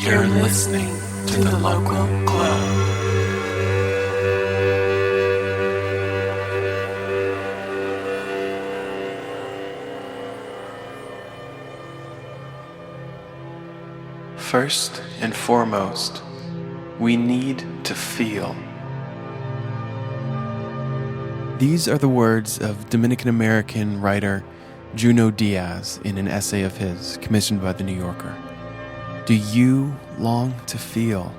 You're listening to The Local Glow. First and foremost, we need to feel. These are the words of Dominican-American writer Junot Diaz in an essay of his commissioned by The New Yorker. Do you long to feel?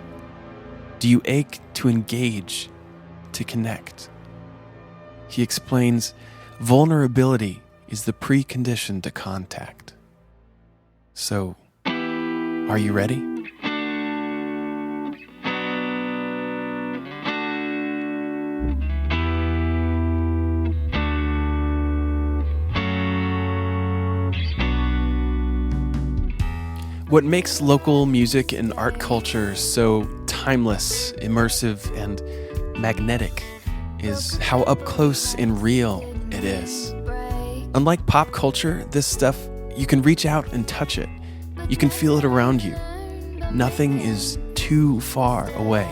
Do you ache to engage, to connect? He explains, vulnerability is the precondition to contact. So, are you ready? What makes local music and art culture so timeless, immersive, and magnetic is how up close and real it is. Unlike pop culture, this stuff, you can reach out and touch it. You can feel it around you. Nothing is too far away.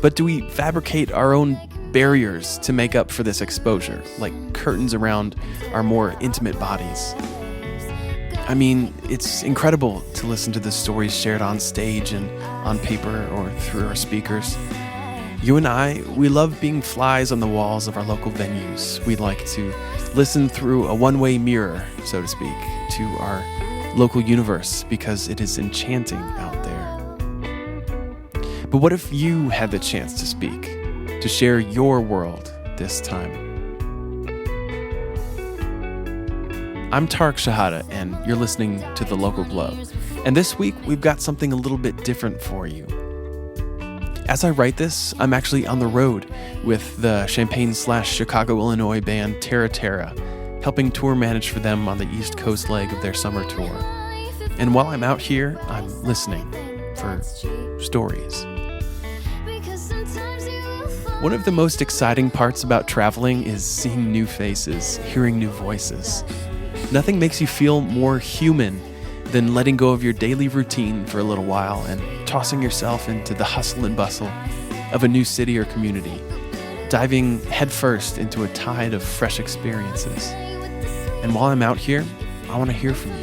But do we fabricate our own barriers to make up for this exposure, like curtains around our more intimate bodies? I mean, it's incredible to listen to the stories shared on stage and on paper or through our speakers. You and I, we love being flies on the walls of our local venues. We like to listen through a one-way mirror, so to speak, to our local universe because it is enchanting out there. But what if you had the chance to speak, to share your world this time? I'm Tarek Shahada, and you're listening to The Local Glow. And this week, we've got something a little bit different for you. As I write this, I'm actually on the road with the Champaign/Chicago, Illinois band Terra Terra, helping tour manage for them on the East Coast leg of their summer tour. And while I'm out here, I'm listening for stories. One of the most exciting parts about traveling is seeing new faces, hearing new voices. Nothing makes you feel more human than letting go of your daily routine for a little while and tossing yourself into the hustle and bustle of a new city or community, diving headfirst into a tide of fresh experiences. And while I'm out here, I want to hear from you.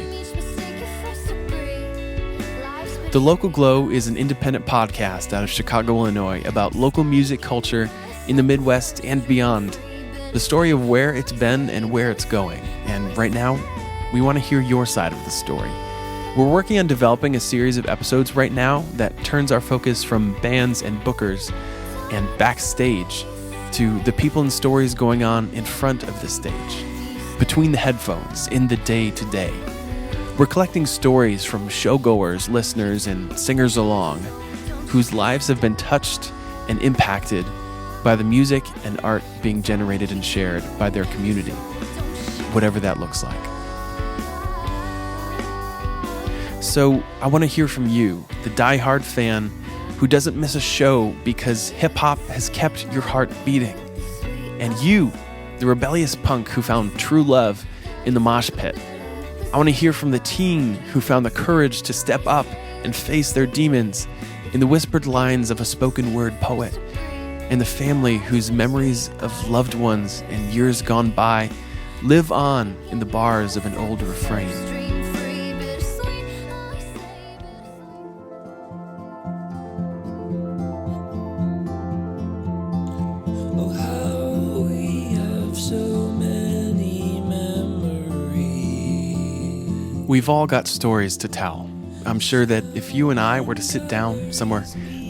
The Local Glow is an independent podcast out of Chicago, Illinois about local music culture in the Midwest and beyond. The story of where it's been and where it's going. And right now, we want to hear your side of the story. We're working on developing a series of episodes right now that turns our focus from bands and bookers and backstage to the people and stories going on in front of the stage, between the headphones, in the day-to-day. We're collecting stories from showgoers, listeners, and singers along, whose lives have been touched and impacted by the music and art being generated and shared by their community, whatever that looks like. So I want to hear from you, the diehard fan who doesn't miss a show because hip-hop has kept your heart beating, and you, the rebellious punk who found true love in the mosh pit. I want to hear from the teen who found the courage to step up and face their demons in the whispered lines of a spoken word poet, and the family whose memories of loved ones and years gone by live on in the bars of an old refrain. Oh, how we have so many memories. We've all got stories to tell. I'm sure that if you and I were to sit down somewhere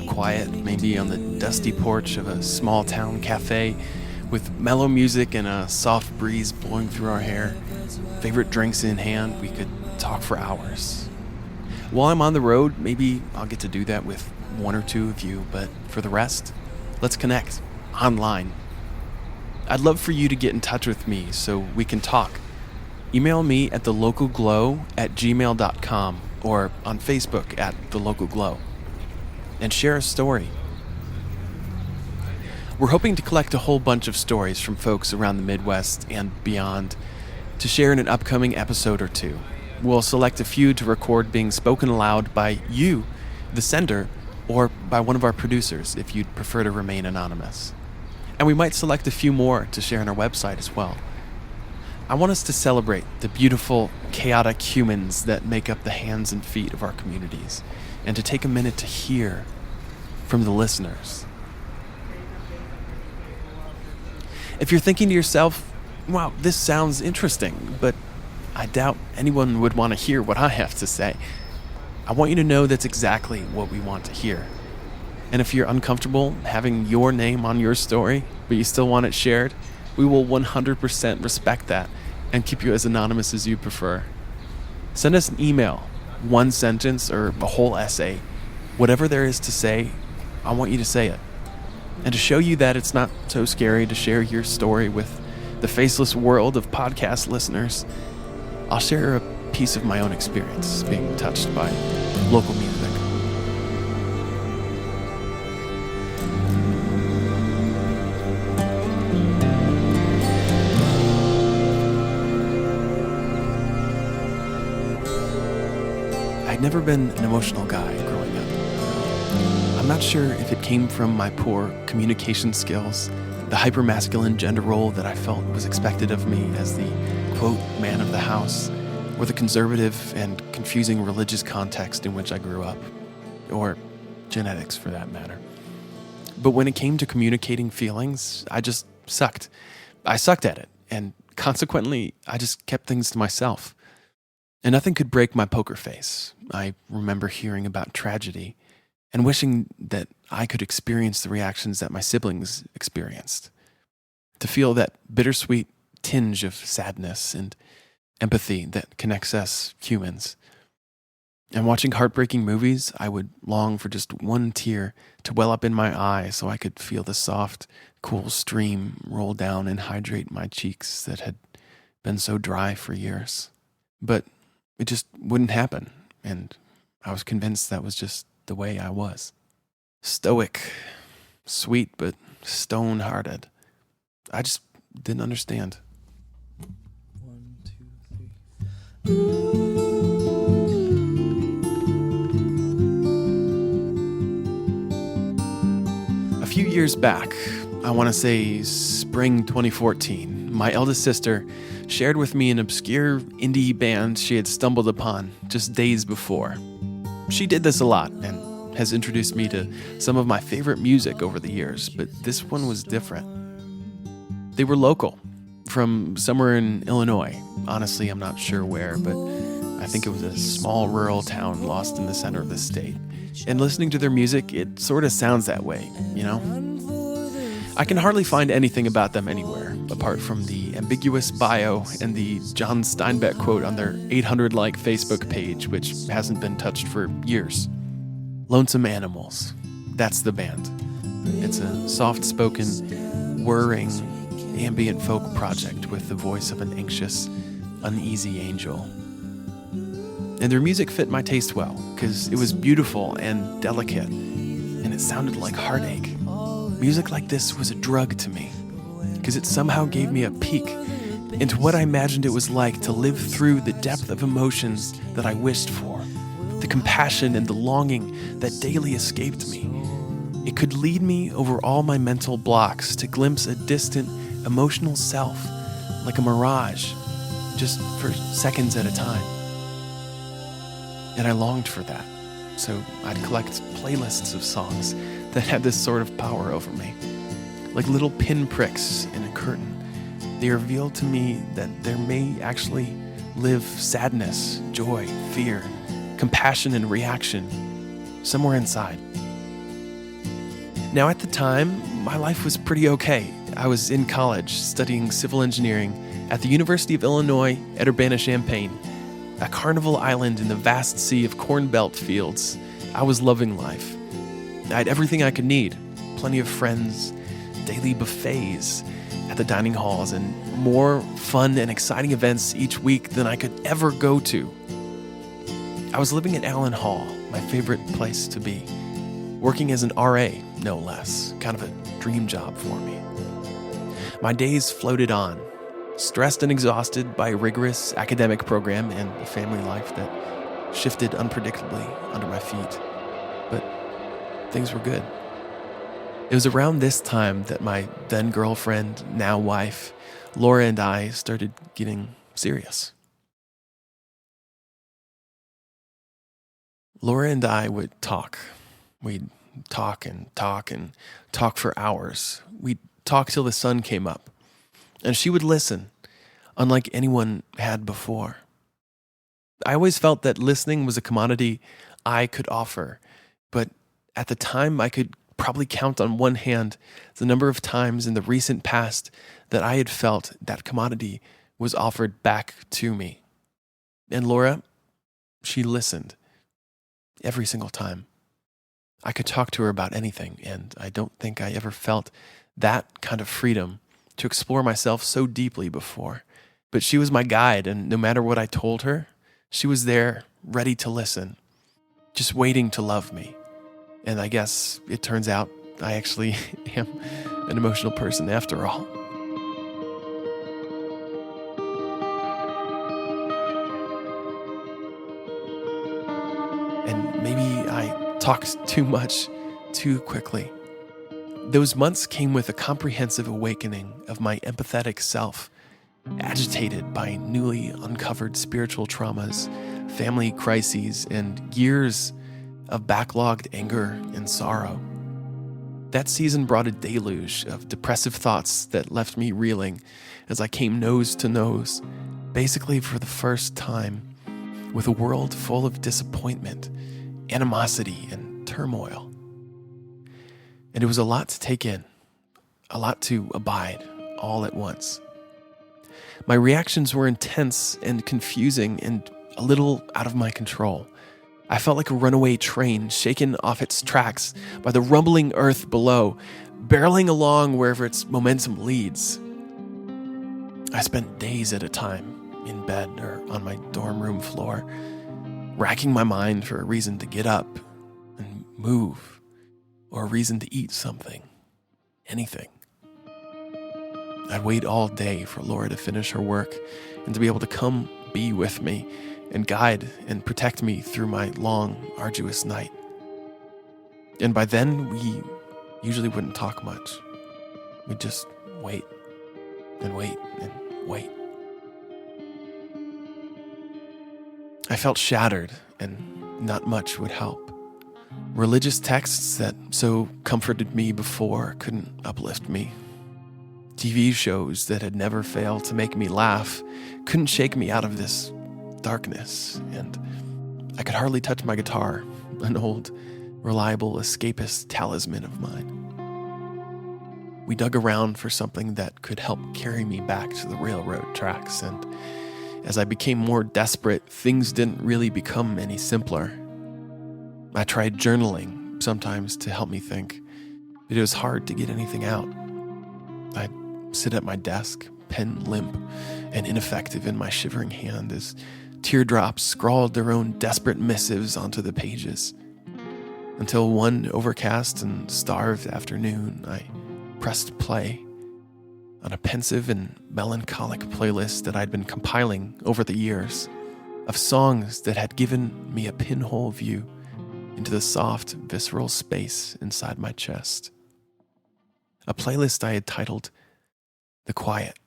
quiet, maybe on the dusty porch of a small town cafe with mellow music and a soft breeze blowing through our hair, favorite drinks in hand, we could talk for hours. While I'm on the road, maybe I'll get to do that with one or two of you, but for the rest, let's connect online. I'd love for you to get in touch with me so we can talk. Email me at thelocalglow@gmail.com or on Facebook at The Local Glow, and share a story. We're hoping to collect a whole bunch of stories from folks around the Midwest and beyond to share in an upcoming episode or two. We'll select a few to record being spoken aloud by you, the sender, or by one of our producers if you'd prefer to remain anonymous. And we might select a few more to share on our website as well. I want us to celebrate the beautiful, chaotic humans that make up the hands and feet of our communities, and to take a minute to hear from the listeners. If you're thinking to yourself, wow, this sounds interesting, but I doubt anyone would want to hear what I have to say, I want you to know that's exactly what we want to hear. And if you're uncomfortable having your name on your story, but you still want it shared, we will 100% respect that and keep you as anonymous as you prefer. Send us an email, one sentence or a whole essay. Whatever there is to say, I want you to say it. And to show you that it's not so scary to share your story with the faceless world of podcast listeners, I'll share a piece of my own experience being touched by local music. I'd never been an emotional guy growing up. I'm not sure if it came from my poor communication skills, the hyper-masculine gender role that I felt was expected of me as the, quote, man of the house, or the conservative and confusing religious context in which I grew up, or genetics for that matter. But when it came to communicating feelings, I just sucked. I sucked at it, and consequently, I just kept things to myself. And nothing could break my poker face. I remember hearing about tragedy and wishing that I could experience the reactions that my siblings experienced. To feel that bittersweet tinge of sadness and empathy that connects us humans. And watching heartbreaking movies, I would long for just one tear to well up in my eye so I could feel the soft, cool stream roll down and hydrate my cheeks that had been so dry for years. But it just wouldn't happen, and I was convinced that was just the way I was. Stoic, sweet but stone-hearted. I just didn't understand. 1, 2, 3. A few years back, I want to say spring 2014, my eldest sister shared with me an obscure indie band she had stumbled upon just days before. She did this a lot and has introduced me to some of my favorite music over the years, but this one was different. They were local, from somewhere in Illinois. Honestly, I'm not sure where, but I think it was a small rural town lost in the center of the state. And listening to their music, it sort of sounds that way, you know? I can hardly find anything about them anywhere, apart from the ambiguous bio and the John Steinbeck quote on their 800-like Facebook page, which hasn't been touched for years. Lonesome Animals. That's the band. It's a soft-spoken, whirring, ambient folk project with the voice of an anxious, uneasy angel. And their music fit my taste well, because it was beautiful and delicate, and it sounded like heartache. Music like this was a drug to me, because it somehow gave me a peek into what I imagined it was like to live through the depth of emotions that I wished for, the compassion and the longing that daily escaped me. It could lead me over all my mental blocks to glimpse a distant, emotional self, like a mirage, just for seconds at a time. And I longed for that, so I'd collect playlists of songs that had this sort of power over me. Like little pinpricks in a curtain, they revealed to me that there may actually live sadness, joy, fear, compassion, and reaction somewhere inside. Now, at the time, my life was pretty okay. I was in college studying civil engineering at the University of Illinois at Urbana-Champaign, a carnival island in the vast sea of corn belt fields. I was loving life. I had everything I could need, plenty of friends, daily buffets at the dining halls, and more fun and exciting events each week than I could ever go to. I was living at Allen Hall, my favorite place to be, working as an RA, no less, kind of a dream job for me. My days floated on, stressed and exhausted by a rigorous academic program and a family life that shifted unpredictably under my feet. But things were good. It was around this time that my then girlfriend, now wife, Laura, and I started getting serious. Laura and I would talk. We'd talk and talk and talk for hours. We'd talk till the sun came up. And she would listen, unlike anyone had before. I always felt that listening was a commodity I could offer, but at the time I could probably count on one hand the number of times in the recent past that I had felt that commodity was offered back to me. And Laura, she listened every single time. I could talk to her about anything, and I don't think I ever felt that kind of freedom to explore myself so deeply before. But she was my guide, and no matter what I told her, she was there, ready to listen, just waiting to love me. And I guess it turns out I actually am an emotional person after all. And maybe I talked too much, too quickly. Those months came with a comprehensive awakening of my empathetic self, agitated by newly uncovered spiritual traumas, family crises, and years of backlogged anger and sorrow. That season brought a deluge of depressive thoughts that left me reeling as I came nose to nose, basically for the first time, with a world full of disappointment, animosity, and turmoil. And it was a lot to take in, a lot to abide all at once. My reactions were intense and confusing and a little out of my control. I felt like a runaway train shaken off its tracks by the rumbling earth below, barreling along wherever its momentum leads. I spent days at a time in bed or on my dorm room floor, racking my mind for a reason to get up and move, or a reason to eat something, anything. I'd wait all day for Laura to finish her work and to be able to come be with me and guide and protect me through my long, arduous night. And by then, we usually wouldn't talk much. We'd just wait and wait and wait. I felt shattered, and not much would help. Religious texts that so comforted me before couldn't uplift me. TV shows that had never failed to make me laugh couldn't shake me out of this darkness, and I could hardly touch my guitar, an old, reliable, escapist talisman of mine. We dug around for something that could help carry me back to the railroad tracks, and as I became more desperate, things didn't really become any simpler. I tried journaling, sometimes to help me think, but it was hard to get anything out. I'd sit at my desk, pen limp and ineffective in my shivering hand as teardrops scrawled their own desperate missives onto the pages. Until one overcast and starved afternoon, I pressed play on a pensive and melancholic playlist that I'd been compiling over the years of songs that had given me a pinhole view into the soft, visceral space inside my chest. A playlist I had titled The Quiet.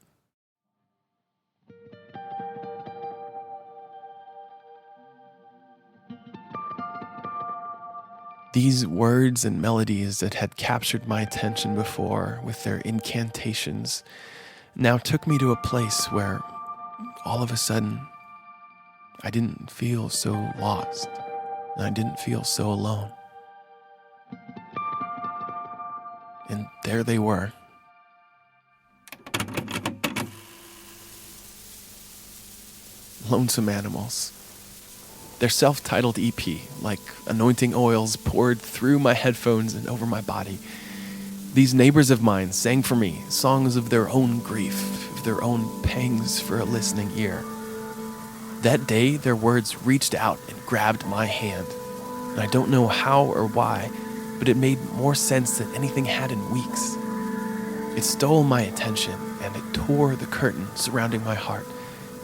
These words and melodies that had captured my attention before with their incantations now took me to a place where, all of a sudden, I didn't feel so lost, and I didn't feel so alone. And there they were. Lonesome Animals. Their self-titled EP, like anointing oils poured through my headphones and over my body. These neighbors of mine sang for me songs of their own grief, of their own pangs for a listening ear. That day, their words reached out and grabbed my hand. And I don't know how or why, but it made more sense than anything had in weeks. It stole my attention, and it tore the curtain surrounding my heart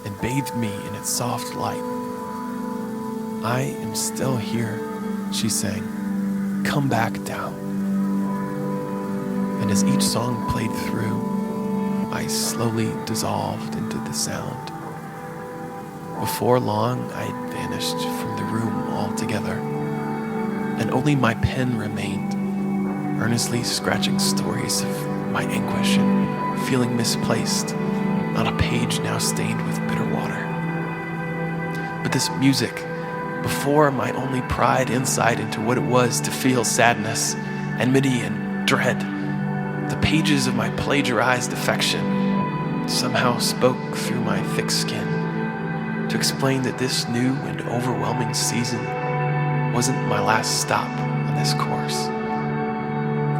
and bathed me in its soft light. I am still here, she sang. Come back down. And as each song played through, I slowly dissolved into the sound. Before long, I had vanished from the room altogether, and only my pen remained, earnestly scratching stories of my anguish and feeling misplaced on a page now stained with bitter water. But this music, before my only pried insight into what it was to feel sadness, enmity, and dread, the pages of my plagiarized affection somehow spoke through my thick skin to explain that this new and overwhelming season wasn't my last stop on this course,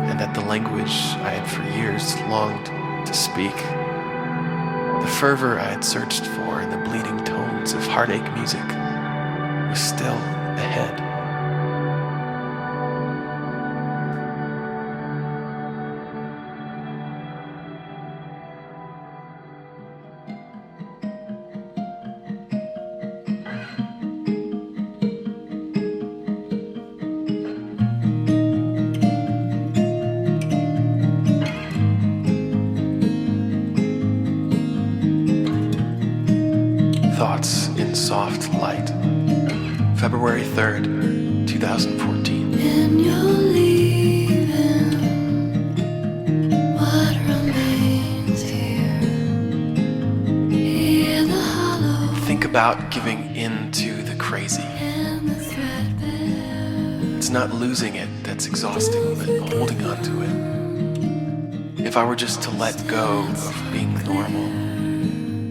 and that the language I had for years longed to speak, the fervor I had searched for in the bleeding tones of heartache music, was still ahead. Thoughts in Soft Light, February 3rd, 2014. And you're leaving what remains here. Hear the hollow Think about giving in to the crazy. and the threadbare. It's not losing it that's exhausting, but holding on to it. If I were just to let go of being normal,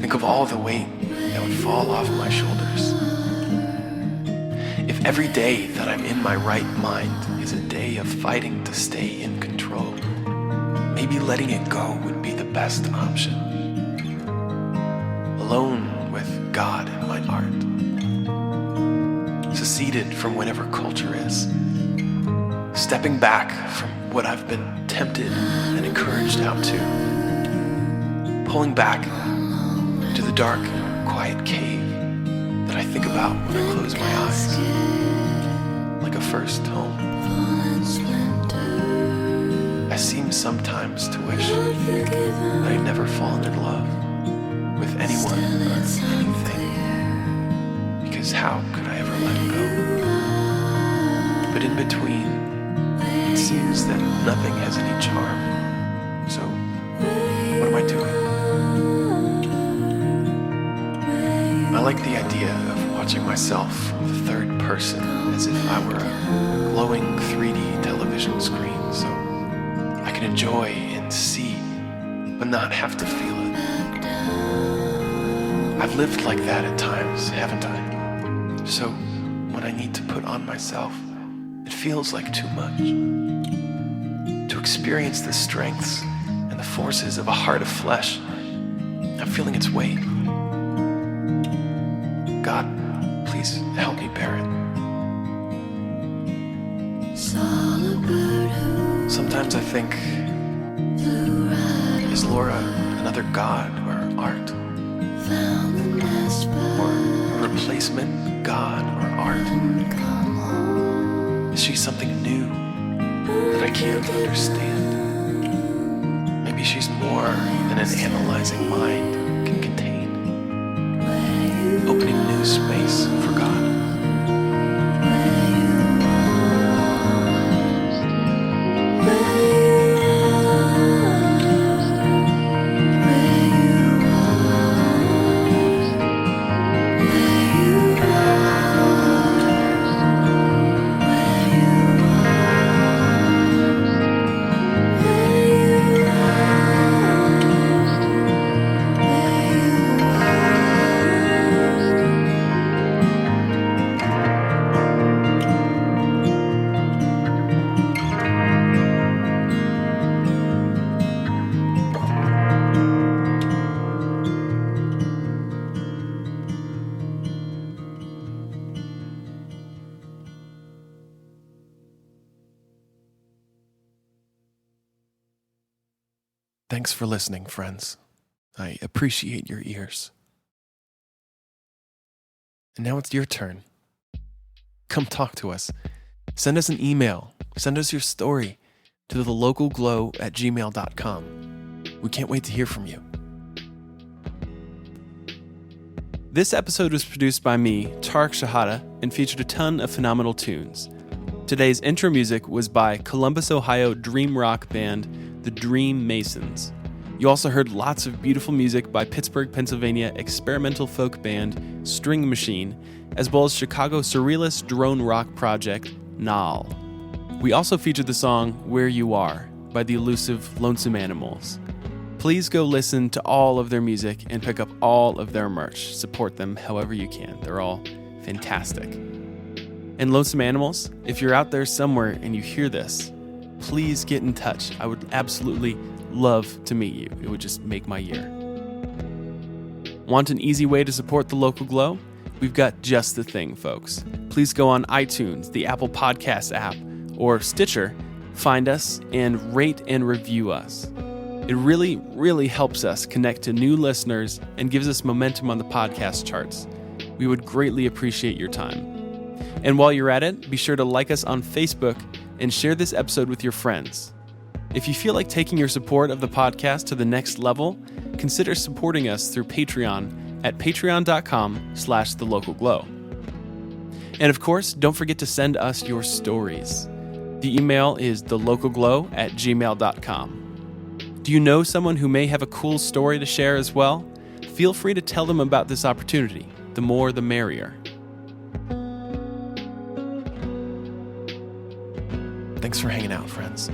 think of all the weight that would fall off my shoulders. If every day that I'm in my right mind is a day of fighting to stay in control, maybe letting it go would be the best option. Alone with God in my art. Seceded from whatever culture is. Stepping back from what I've been tempted and encouraged out to. Pulling back to the dark, quiet cave that I think about when I close my eyes, like a first home. I seem sometimes to wish that I'd never fallen in love with anyone or anything, because how could I ever let go? But in between, it seems that nothing has any charm. So, what am I doing? I like the idea of watching myself from the third person as if I were a glowing 3D television screen, so I can enjoy and see, but not have to feel it. I've lived like that at times, haven't I? So when I need to put on myself, it feels like too much. To experience the strengths and the forces of a heart of flesh, I'm feeling its weight. God, please help me bear it. Sometimes I think, is Laura another god or art? Or a replacement god or art? Is she something new that I can't understand? Maybe she's more than an analyzing mind can contain, opening new space for God. Thanks for listening, friends. I appreciate your ears. And now it's your turn. Come talk to us. Send us an email. Send us your story to thelocalglow@gmail.com. We can't wait to hear from you. This episode was produced by me, Tarek Shahada, and featured a ton of phenomenal tunes. Today's intro music was by Columbus, Ohio dream rock band, the Dream Masons. You also heard lots of beautiful music by Pittsburgh, Pennsylvania experimental folk band String Machine, as well as Chicago surrealist drone rock project Nal. We also featured the song Where You Are by the elusive Lonesome Animals. Please go listen to all of their music and pick up all of their merch. Support them however you can. They're all fantastic. And Lonesome Animals, if you're out there somewhere and you hear this, please get in touch. I would absolutely love to meet you. It would just make my year. Want an easy way to support The Local Glow? We've got just the thing, folks. Please go on iTunes, the Apple Podcasts app, or Stitcher, find us, and rate and review us. It really, really helps us connect to new listeners and gives us momentum on the podcast charts. We would greatly appreciate your time. And while you're at it, be sure to like us on Facebook and share this episode with your friends. If you feel like taking your support of the podcast to the next level, consider supporting us through Patreon at patreon.com/thelocalglow. And of course, don't forget to send us your stories. The email is thelocalglow@gmail.com. Do you know someone who may have a cool story to share as well? Feel free to tell them about this opportunity. The more, the merrier. Thanks for hanging out, friends.